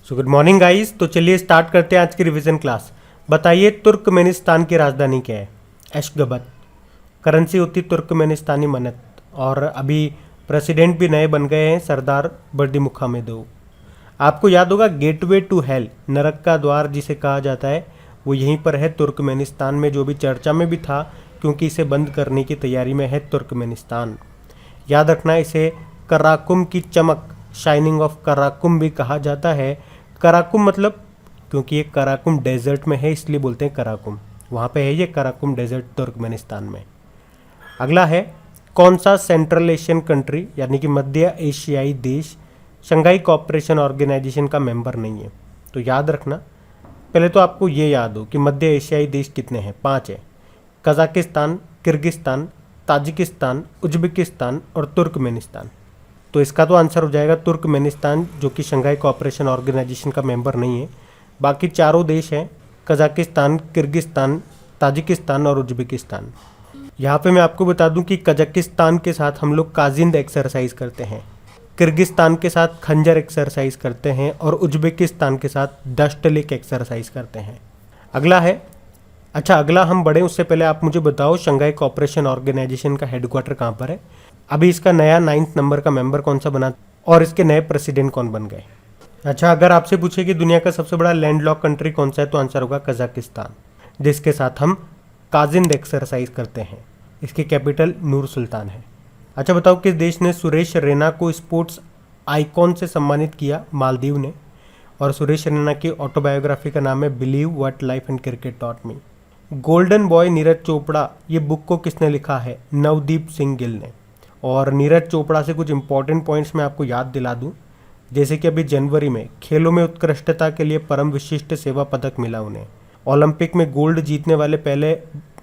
So good morning guys. तो चलिए start करते हैं आज की रिवीजन क्लास। बताइए तुर्कमेनिस्तान की राजधानी क्या है? एशगबत। करेंसी होती तुर्कमेनिस्तानी मनत। और अभी प्रेसिडेंट भी नए बन गए हैं, सरदार बर्दिमुखामेदोव। आपको याद होगा गेटवे टू हेल, नरक का द्वार जिसे कहा जाता है, वो यहीं पर है तुर्कमेनिस्तान में, जो भी चर्चा में भी था क्योंकि इसे बंद करने की तैयारी में है तुर्कमेनिस्तान। याद रखना, इसे कराकुम की चमक, शाइनिंग ऑफ कराकुम भी कहा जाता है। कराकुम मतलब, क्योंकि ये कराकुम डेजर्ट में है इसलिए बोलते हैं कराकुम, वहाँ पे है ये कराकुम डेजर्ट तुर्कमेनिस्तान में। अगला है, कौन सा सेंट्रल एशियन कंट्री यानी कि मध्य एशियाई देश शंघाई कोऑपरेशन ऑर्गेनाइजेशन का मेंबर नहीं है? तो याद रखना, पहले तो आपको ये याद हो कि मध्य एशियाई देश कितने हैं, 5 है। कजाकिस्तान, किर्गिस्तान, ताजिकिस्तान, उज्बेकिस्तान और तुर्कमेनिस्तान। तो इसका तो आंसर हो जाएगा तुर्कमेनिस्तान, जो कि शंघाई कोऑपरेशन ऑर्गेनाइजेशन का मेंबर नहीं है। बाकी चारों देश हैं कजाकिस्तान, किर्गिस्तान, ताजिकिस्तान और उज्बेकिस्तान। यहाँ पे मैं आपको बता दूं कि कजाकिस्तान के साथ हम लोग काजिंद एक्सरसाइज करते हैं, किर्गिस्तान के साथ खंजर एक्सरसाइज करते हैं और उज्बेकिस्तान के साथ दश्तलिक एक्सरसाइज करते हैं। अगला है, अच्छा अगला हम बढ़े उससे पहले आप मुझे बताओ शंघाई कोऑपरेशन ऑर्गेनाइजेशन का हेडक्वार्टर कहाँ पर है? अभी इसका नया 9th नंबर का मेंबर कौन सा बना और इसके नए प्रेसिडेंट कौन बन गए? अच्छा, अगर आपसे पूछे कि दुनिया का सबसे बड़ा लैंडलॉक कंट्री कौन सा है, तो आंसर होगा कजाकिस्तान, जिसके साथ हम काजिंद एक्सरसाइज करते हैं। इसकी कैपिटल नूर सुल्तान है। अच्छा बताओ, किस देश ने सुरेश रैना को स्पोर्ट्स आइकॉन से सम्मानित किया? मालदीव ने। और सुरेश रैना की ऑटोबायोग्राफी का नाम है believe what life and cricket taught me. Golden boy Neeraj Chopra, ये बुक को किसने लिखा है? नवदीप सिंह गिल ने। और नीरज चोपड़ा से कुछ इंपॉर्टेंट पॉइंट्स मैं आपको याद दिला दूं, जैसे कि अभी जनवरी में खेलों में उत्कृष्टता के लिए परम विशिष्ट सेवा पदक मिला उन्हें। ओलंपिक में गोल्ड जीतने वाले पहले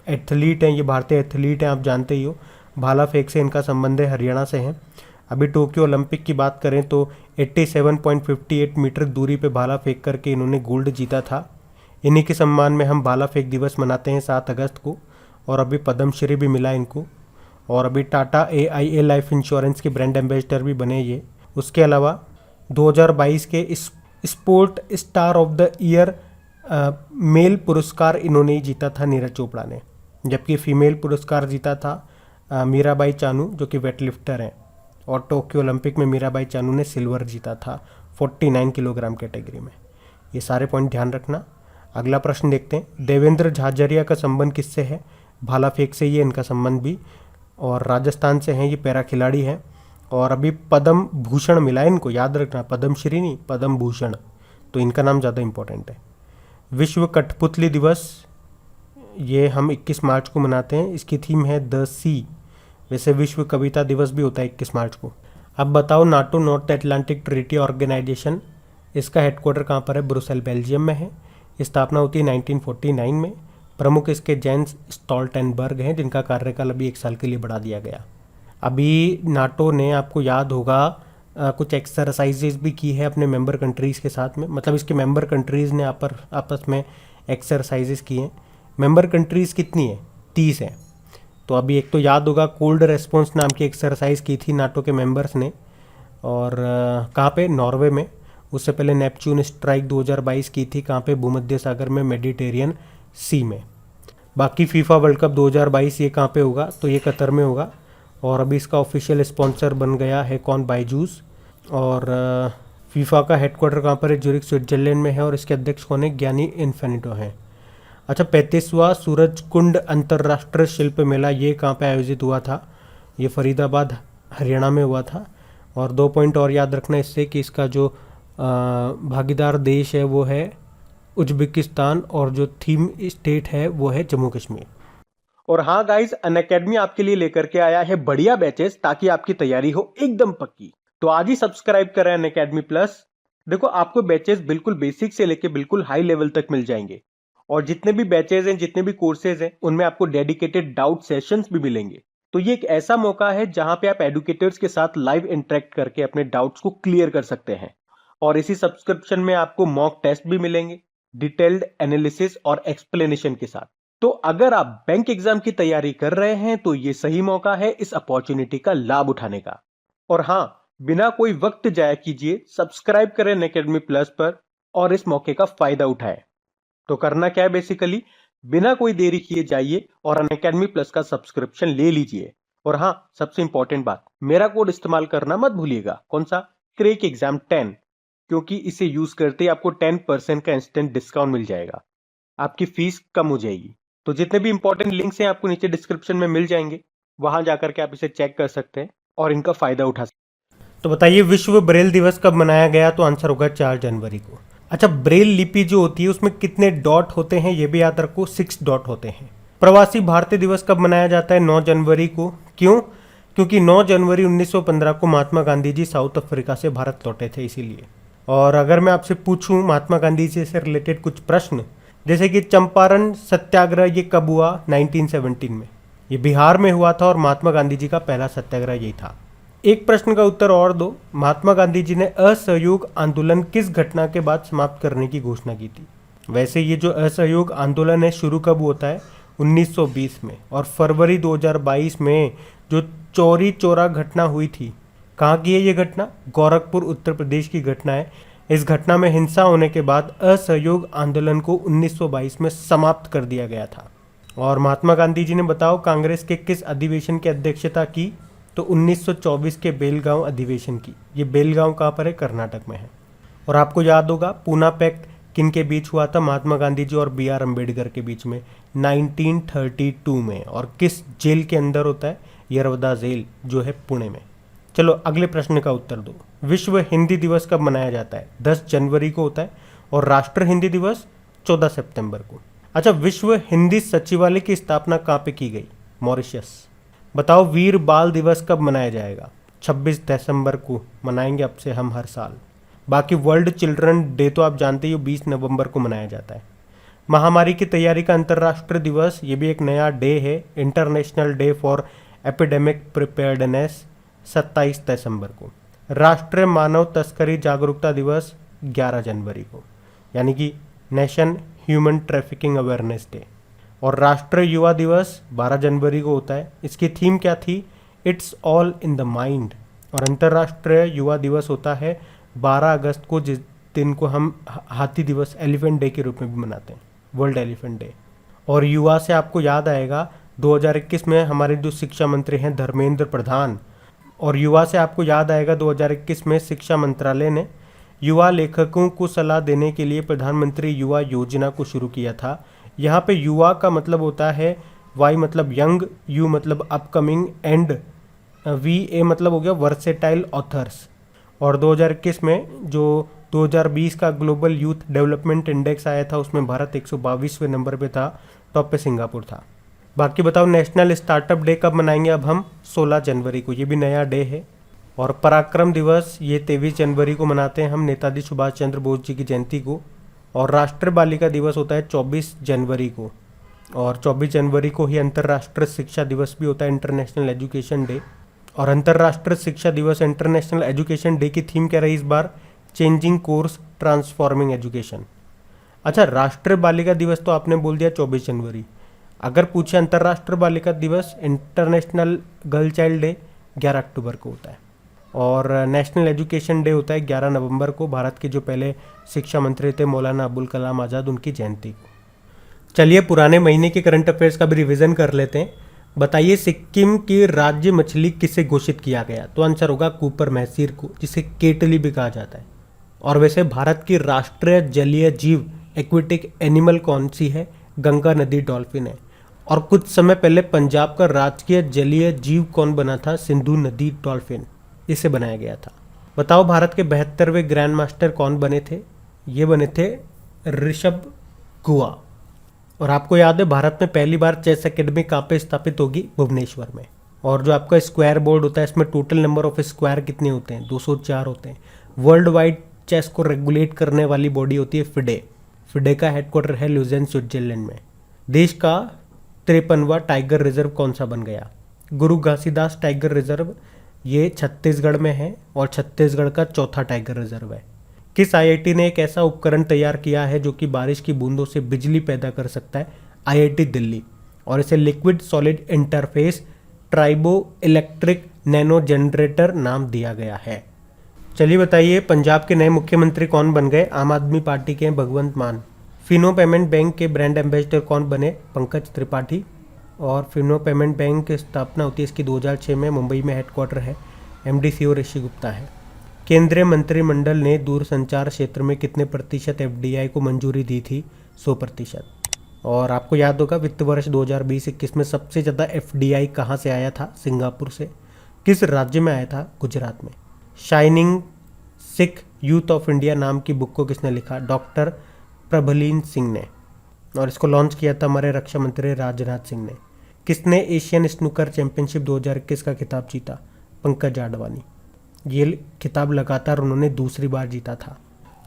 एथलीट हैं, ये भारतीय एथलीट हैं, आप जानते ही हो। भाला फेंक से इनका संबंध है, हरियाणा से हैं। अभी टोक्यो ओलंपिक की बात करें तो 87.58 मीटर दूरी पे भाला फेंक करके इन्होंने गोल्ड जीता था। इन्हीं के सम्मान में हम भाला फेंक दिवस मनाते हैं 7 अगस्त को। और अभी पद्मश्री भी मिला इनको। और अभी टाटा AIA लाइफ इंश्योरेंस के ब्रांड एम्बेसडर भी बने ये। उसके अलावा 2022 के sport star of the year male पुरस्कार इन्होंने ही जीता था, नीरज चोपड़ा ने। जबकि फीमेल पुरस्कार जीता था मीराबाई चानू, जो कि वेटलिफ्टर हैं। और टोक्यो ओलंपिक में मीराबाई चानू ने सिल्वर जीता था 49 किलोग्राम कैटेगरी में। ये सारे पॉइंट ध्यान रखना। अगला प्रश्न देखते हैं, देवेंद्र झाझरिया का संबंध किससे है? भाला फेंक से ये इनका संबंध भी, और राजस्थान से हैं, ये पैरा खिलाड़ी हैं। और अभी पद्म भूषण मिला है इनको, याद रखना, पद्मश्री नहीं, पद्म भूषण। तो इनका नाम ज़्यादा इंपॉर्टेंट है। विश्व कठपुतली दिवस, ये हम 21 मार्च को मनाते हैं। इसकी थीम है द सी। वैसे विश्व कविता दिवस भी होता है 21 मार्च को। अब बताओ, NATO North Atlantic Treaty Organisation, इसका हेडक्वार्टर कहाँ पर है? ब्रुसेल, बेल्जियम में है। स्थापना होती है 1949 में। प्रमुख इसके जेंस स्टोल्टेनबर्ग हैं, जिनका कार्यकाल अभी 1 साल के लिए बढ़ा दिया गया। अभी नाटो ने, आपको याद होगा, कुछ एक्सरसाइजेज भी की है अपने मेंबर कंट्रीज़ के साथ में, मतलब इसके मेंबर कंट्रीज़ ने आपस में एक्सरसाइजेज की हैं। मेंबर कंट्रीज़ कितनी है? 30 है। तो अभी एक तो याद होगा, कोल्ड रेस्पॉन्स नाम की एक्सरसाइज की थी नाटो के मेंबर्स ने। और कहाँ पे? नॉर्वे में। उससे पहले नेपच्यून स्ट्राइक 2022 की थी, कहाँ पे? भूमध्य सागर में, मेडिटेरियन सी में। बाकी फीफा वर्ल्ड कप 2022 ये कहाँ पे होगा? तो ये कतर में होगा। और अभी इसका ऑफिशियल स्पॉन्सर बन गया है कौन? बायजूस। और फीफा का हेडक्वार्टर कहाँ पर है? ज्यूरिख, स्विट्जरलैंड में है। और इसके अध्यक्ष कौन है? गियानी इन्फेनिटो हैं। अच्छा, 35वां सूरजकुंड अंतर्राष्ट्रीय शिल्प मेला, ये कहाँ पे आयोजित हुआ था? ये फरीदाबाद, हरियाणा में हुआ था। और 2 पॉइंट और याद रखना इससे कि इसका जो भागीदार देश है वो है उज्बेकिस्तान, और जो थीम स्टेट है वो है जम्मू कश्मीर। और हाँ गाइस, अनअकैडमी आपके लिए लेकर के आया है बढ़िया बैचेस, ताकि आपकी तैयारी हो एकदम पक्की। तो आज ही सब्सक्राइब करें अनअकैडमी प्लस। देखो, आपको बैचेस बिल्कुल बेसिक से लेके बिल्कुल हाई लेवल तक मिल जाएंगे। और जितने भी बैचेस हैं, जितने भी कोर्सेज हैं, उनमें आपको डेडिकेटेड डाउट सेशंस भी मिलेंगे। तो ये एक ऐसा मौका है जहां पे आप एडुकेटर्स के साथ लाइव इंटरेक्ट करके अपने डाउट्स को क्लियर कर सकते हैं। और इसी सब्सक्रिप्शन में आपको मॉक टेस्ट भी मिलेंगे, डिटेल्ड एनालिसिस और एक्सप्लेनेशन के साथ। तो अगर आप बैंक एग्जाम की तैयारी कर रहे हैं तो ये सही मौका है इस अपॉर्चुनिटी का लाभ उठाने का। और हां, बिना कोई वक्त जाया कीजिए सब्सक्राइब करें अनअकैडमी प्लस पर और इस मौके का फायदा उठाएं। तो करना क्या है, बेसिकली बिना कोई देरी किए जाइए और अनअकैडमी प्लस का सब्सक्रिप्शन ले लीजिए। और हाँ, सबसे इंपॉर्टेंट बात, मेरा कोड इस्तेमाल करना मत भूलिएगा। कौन सा? क्रैक एग्जाम 10, क्योंकि इसे यूज करते ही आपको 10% का इंस्टेंट डिस्काउंट मिल जाएगा, आपकी फीस कम हो जाएगी। तो जितने भी इंपॉर्टेंट लिंक्स हैं आपको नीचे डिस्क्रिप्शन में मिल जाएंगे, वहां जाकर के आप इसे चेक कर सकते हैं और इनका फायदा उठा सकते हैं। तो बताइए, विश्व ब्रेल दिवस कब मनाया गया? तो आंसर होगा 4 जनवरी को। अच्छा, ब्रेल लिपि जो होती है उसमें कितने डॉट होते हैं ये भी याद रखो, 6 डॉट होते हैं। प्रवासी भारतीय दिवस कब मनाया जाता है? 9 जनवरी को। क्यों? क्योंकि 9 जनवरी 1915 को महात्मा गांधी जी साउथ अफ्रीका से भारत लौटे थे, इसीलिए। और अगर मैं आपसे पूछूं महात्मा गांधी जी से रिलेटेड कुछ प्रश्न, जैसे कि चंपारण सत्याग्रह ये कब हुआ? 1917 में। ये बिहार में हुआ था और महात्मा गांधी जी का पहला सत्याग्रह यही था। एक प्रश्न का उत्तर और दो, महात्मा गांधी जी ने असहयोग आंदोलन किस घटना के बाद समाप्त करने की घोषणा की थी? वैसे ये जो असहयोग आंदोलन है शुरू कब होता है? 1920 में। और फरवरी 2022 में जो चौरी चौरा घटना हुई थी, कहाँ की है ये घटना? गोरखपुर उत्तर प्रदेश की घटना है। इस घटना में हिंसा होने के बाद असहयोग आंदोलन को 1922 में समाप्त कर दिया गया था। और महात्मा गांधी जी ने बताओ कांग्रेस के किस अधिवेशन की अध्यक्षता की? तो 1924 के बेलगांव अधिवेशन की। ये बेलगांव कहाँ पर है? कर्नाटक में है। और आपको याद होगा पूना पैक्ट किन के बीच हुआ था? महात्मा गांधी जी और BR अम्बेडकर के बीच में 1932 में। और किस जेल के अंदर होता है? यरवदा जेल जो है पुणे में। चलो अगले प्रश्न का उत्तर दो। विश्व हिंदी दिवस कब मनाया जाता है? 10 जनवरी को होता है। और राष्ट्र हिंदी दिवस 14 सितंबर को। अच्छा, विश्व हिंदी सचिवालय की स्थापना कहाँ पे की गई? मॉरिशस। बताओ वीर बाल दिवस कब मनाया जाएगा? 26 दिसंबर को मनाएंगे अब से हम हर साल। बाकी वर्ल्ड चिल्ड्रन डे तो आप जानते ही हो 20 नवंबर को मनाया जाता है। महामारी की तैयारी का अंतर्राष्ट्रीय दिवस, ये भी एक नया डे है, international day for epidemic preparedness, 27 दिसंबर को। राष्ट्रीय मानव तस्करी जागरूकता दिवस 11 जनवरी को, यानी कि nation human trafficking awareness day. और राष्ट्रीय युवा दिवस 12 जनवरी को होता है। इसकी थीम क्या थी? It's all in the mind. और अंतर्राष्ट्रीय युवा दिवस होता है 12 अगस्त को, जिस दिन को हम हाथी दिवस, एलिफेंट डे के रूप में भी मनाते हैं, वर्ल्ड एलिफेंट डे। और युवा से आपको याद आएगा 2021 में हमारे जो शिक्षा मंत्री हैं धर्मेंद्र प्रधान, और युवा से आपको याद आएगा 2021 में शिक्षा मंत्रालय ने युवा लेखकों को सलाह देने के लिए प्रधानमंत्री युवा योजना को शुरू किया था। यहाँ पे युवा का मतलब होता है वाई मतलब यंग, यू मतलब अपकमिंग, एंड VA मतलब हो गया वर्सेटाइल ऑथर्स। और 2021 में जो 2020 का ग्लोबल यूथ डेवलपमेंट इंडेक्स आया था उसमें भारत 122वें नंबर पे था, टॉप पे सिंगापुर था। बाकी बताओ नेशनल स्टार्टअप डे कब मनाएंगे? अब हम 16 जनवरी को, ये भी नया डे है। और पराक्रम दिवस ये 23 जनवरी को मनाते हैं हम, नेताजी सुभाष चंद्र बोस जी की जयंती को। और राष्ट्रीय बालिका दिवस होता है 24 जनवरी को। और 24 जनवरी को ही अंतर्राष्ट्रीय शिक्षा दिवस भी होता है, इंटरनेशनल एजुकेशन डे। और अंतर्राष्ट्रीय शिक्षा दिवस इंटरनेशनल एजुकेशन डे की थीम क्या रही इस बार? Changing course transforming education. अच्छा, राष्ट्रीय बालिका दिवस तो आपने बोल दिया 24 जनवरी। अगर पूछे अंतर्राष्ट्रीय बालिका दिवस, इंटरनेशनल गर्ल चाइल्ड डे 11 अक्टूबर को होता है। और नेशनल एजुकेशन डे होता है 11 नवंबर को, भारत के जो पहले शिक्षा मंत्री थे मौलाना अबुल कलाम आज़ाद, उनकी जयंती को। चलिए पुराने महीने के करंट अफेयर्स का भी रिवीजन कर लेते हैं। बताइए सिक्किम की राज्य मछली किसे घोषित किया गया? तो आंसर होगा कूपर महसीर को, जिसे केटली भी कहा जाता है। और वैसे भारत की राष्ट्रीय जलीय जीव एक्वेटिक एनिमल कौन सी है? गंगा नदी डॉल्फिन है। और कुछ समय पहले पंजाब का राजकीय जलीय जीव कौन बना था? सिंधु नदी डॉल्फिन, इसे बनाया गया था। बताओ भारत के 72वें ग्रैंड मास्टर कौन बने थे? ये बने थे ऋषभ गुहा। और आपको याद है भारत में पहली बार चेस एकेडमी कहाँ पे स्थापित होगी? भुवनेश्वर में। और जो आपका स्क्वायर बोर्ड होता है इसमें टोटल नंबर ऑफ स्क्वायर कितने होते हैं? 204 होते हैं। वर्ल्ड वाइड चेस को रेगुलेट करने वाली बॉडी होती है फिडे। फिडे का हेडक्वार्टर है ल्यूजेन, स्विट्जरलैंड में। देश का 53वां टाइगर रिजर्व कौन सा बन गया? गुरु घासीदास टाइगर रिजर्व, ये छत्तीसगढ़ में है और छत्तीसगढ़ का चौथा टाइगर रिजर्व है। किस IIT ने एक ऐसा उपकरण तैयार किया है जो कि बारिश की बूंदों से बिजली पैदा कर सकता है? IIT दिल्ली। और इसे liquid solid interface tribo electric nano generator नाम दिया गया है। चलिए बताइए पंजाब के नए मुख्यमंत्री कौन बन गए? आम आदमी पार्टी के हैं भगवंत मान। फिनो पेमेंट बैंक के ब्रांड एम्बेसडर कौन बने? पंकज त्रिपाठी। और फिनो पेमेंट बैंक की स्थापना होती है इसकी 2006 में, मुंबई में हेडक्वार्टर है। एमडी सीओ ऋषि गुप्ता है। केंद्रीय मंत्रिमंडल ने दूरसंचार क्षेत्र में कितने प्रतिशत एफडीआई को मंजूरी दी थी? 100%। और आपको याद होगा वित्त वर्ष 2020-21 में सबसे ज़्यादा एफडीआई कहाँ से आया था? सिंगापुर से। किस राज्य में आया था? गुजरात में। Shining Sikh youth of India नाम की बुक को किसने लिखा? डॉक्टर प्रभलीन सिंह ने। और इसको लॉन्च किया था हमारे रक्षा मंत्री राजनाथ सिंह ने। किसने एशियन स्नूकर चैंपियनशिप 2021 का खिताब जीता? पंकज आडवाणी। ये खिताब लगातार उन्होंने दूसरी बार जीता था।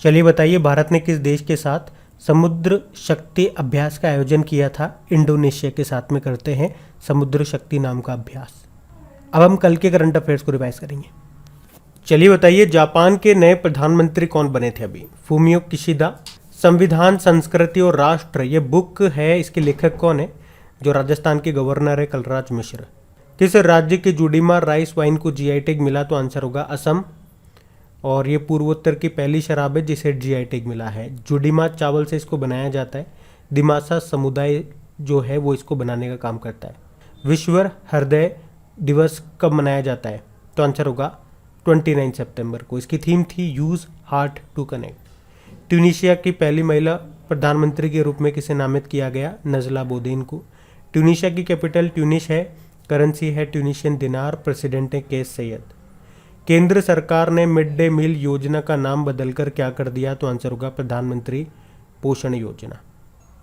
चलिए बताइए भारत ने किस देश के साथ समुद्र शक्ति अभ्यास का आयोजन किया था? इंडोनेशिया के साथ में करते हैं समुद्र शक्ति नाम का अभ्यास। अब हम कल के करंट अफेयर्स को रिवाइज करेंगे। चलिए बताइए जापान के नए प्रधानमंत्री कौन बने थे अभी? Fumio Kishida. संविधान, संस्कृति और राष्ट्र ये बुक है, इसके लेखक कौन है? जो राजस्थान के गवर्नर है कलराज मिश्र। किस राज्य के जुडीमा राइस वाइन को जीआई टैग मिला? तो आंसर होगा असम। और ये पूर्वोत्तर की पहली शराब है जिसे जीआई टैग मिला है। जुडीमा चावल से इसको बनाया जाता है। दिमासा समुदाय जो है वो इसको बनाने का काम करता है। विश्व हृदय दिवस कब मनाया जाता है? तो आंसर होगा 29 सितंबर को। इसकी थीम थी use heart to connect. Tunisia की पहली महिला प्रधानमंत्री के रूप में किसे नामित किया गया? नजला बोदेन को। ट्यूनीशिया की कैपिटल ट्यूनिस है। करेंसी है ट्यूनीशियन दिनार। प्रेसिडेंट है केस सैयद। केंद्र सरकार ने मिड डे मील योजना का नाम बदलकर क्या कर दिया? तो आंसर होगा प्रधानमंत्री पोषण योजना।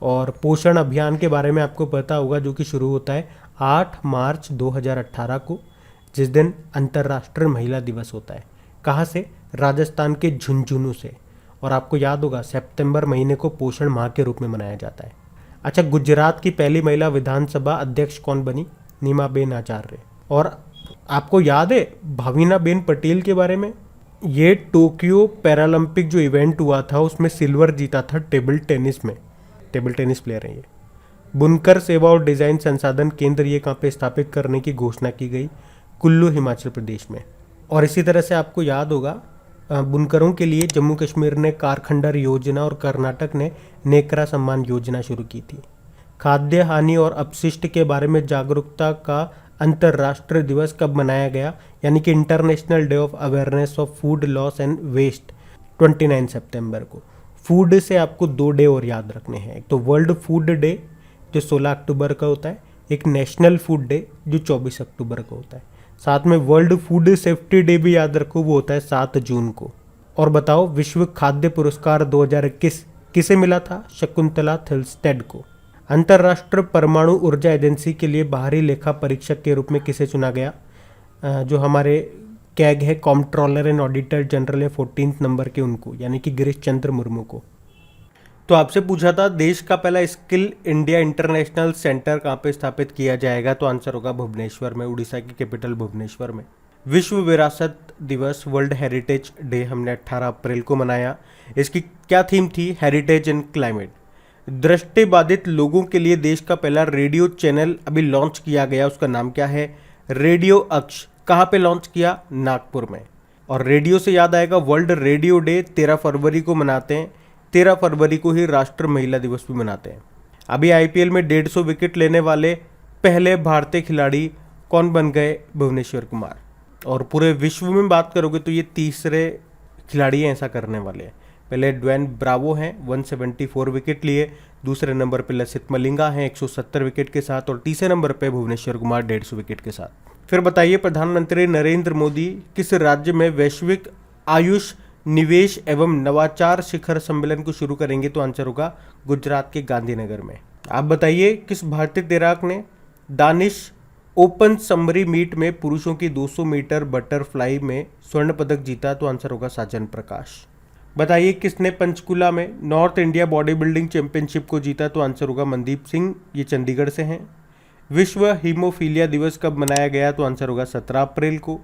और पोषण अभियान के बारे में आपको पता होगा जो कि शुरू होता है 8 मार्च 2018 को, जिस दिन अंतर्राष्ट्रीय महिला दिवस होता है। कहाँ से? राजस्थान के झुंझुनू से। और आपको याद होगा सितंबर महीने को पोषण माह के रूप में मनाया जाता है। अच्छा, गुजरात की पहली महिला विधानसभा अध्यक्ष कौन बनी? नीमाबेन आचार्य। और आपको याद है भाविनाबेन पटेल के बारे में? ये टोक्यो पैरालंपिक जो इवेंट हुआ था उसमें सिल्वर जीता था टेबल टेनिस में। टेबल टेनिस प्लेयर हैं ये। बुनकर सेवा और डिज़ाइन संसाधन केंद्र ये कहाँ पे स्थापित करने की घोषणा की गई? कुल्लू हिमाचल प्रदेश में। और इसी तरह से आपको याद होगा बुनकरों के लिए जम्मू कश्मीर ने कारखंडर योजना और कर्नाटक ने नेकरा सम्मान योजना शुरू की थी। खाद्य हानि और अपशिष्ट के बारे में जागरूकता का अंतर्राष्ट्रीय दिवस कब मनाया गया? यानी कि international day of awareness of food loss and waste 29 सितंबर को। फूड से आपको 2 डे और याद रखने हैं। एक तो वर्ल्ड फूड डे जो 16 अक्टूबर का होता है, एक नेशनल फूड डे जो 24 अक्टूबर को होता है। साथ में वर्ल्ड फूड सेफ्टी डे भी याद रखो, वो होता है 7 जून को। और बताओ विश्व खाद्य पुरस्कार 2021 किसे मिला था? शकुंतला थिल्स्टेड को। अंतर्राष्ट्रीय परमाणु ऊर्जा एजेंसी के लिए बाहरी लेखा परीक्षक के रूप में किसे चुना गया? जो हमारे कैग है कॉम्प्ट्रोलर एंड ऑडिटर जनरल है 14 नंबर के, उनको, यानी कि गिरीश चंद्र मुर्मू को। तो आपसे पूछा था देश का पहला स्किल इंडिया इंटरनेशनल सेंटर कहाँ पे स्थापित किया जाएगा? तो आंसर होगा भुवनेश्वर में, उड़ीसा की कैपिटल भुवनेश्वर में। विश्व विरासत दिवस वर्ल्ड हेरिटेज डे हमने 18 अप्रैल को मनाया। इसकी क्या थीम थी? हेरिटेज इन क्लाइमेट। दृष्टिबाधित लोगों के लिए देश का पहला रेडियो चैनल अभी लॉन्च किया गया, उसका नाम क्या है? रेडियो अक्ष। कहाँ पे लॉन्च किया? नागपुर में। और रेडियो से याद आएगा वर्ल्ड रेडियो डे 13 फरवरी को मनाते हैं। 13 फरवरी को ही राष्ट्रीय महिला दिवस भी मनाते हैं। अभी आईपीएल में 150 विकेट लेने वाले पहले भारतीय खिलाड़ी कौन बन गए? भुवनेश्वर कुमार। और पूरे विश्व में बात करोगे तो ये तीसरे खिलाड़ी हैं ऐसा करने वाले हैं। पहले ड्वेन ब्रावो हैं 174 विकेट लिए, दूसरे नंबर पे लसित मलिंगा हैं 170 विकेट के साथ, और तीसरे नंबर पे भुवनेश्वर कुमार 150 विकेट के साथ। फिर बताइए प्रधानमंत्री नरेंद्र मोदी किस राज्य में वैश्विक आयुष निवेश एवं नवाचार शिखर सम्मेलन को शुरू करेंगे? तो आंसर होगा गुजरात के गांधीनगर में। आप बताइए किस भारतीय तैराक ने दानिश ओपन समरी मीट में पुरुषों की 200 मीटर बटरफ्लाई में स्वर्ण पदक जीता? तो आंसर होगा साजन प्रकाश। बताइए किसने पंचकुला में north India body building championship को जीता? तो आंसर होगा मनदीप सिंह, ये चंडीगढ़ से हैं। विश्व हीमोफीलिया दिवस कब मनाया गया? तो आंसर होगा 17 अप्रैल को।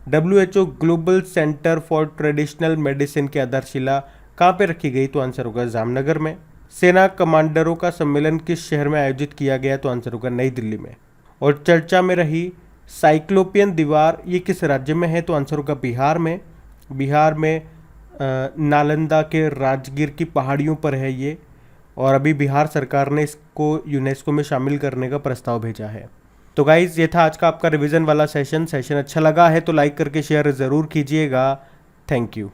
WHO global centre for traditional medicine की आधारशिला कहाँ पे रखी गई? तो आंसर होगा जामनगर में। सेना कमांडरों का सम्मेलन किस शहर में आयोजित किया गया? तो आंसर होगा नई दिल्ली में। और चर्चा में रही साइक्लोपियन दीवार ये किस राज्य में है? तो आंसर होगा बिहार में। बिहार में नालंदा के राजगीर की पहाड़ियों पर है ये, और अभी बिहार सरकार ने इसको यूनेस्को में शामिल करने का प्रस्ताव भेजा है। तो गाइज़ ये था आज का आपका रिवीजन वाला सेशन अच्छा लगा है तो लाइक करके शेयर ज़रूर कीजिएगा। Thank you.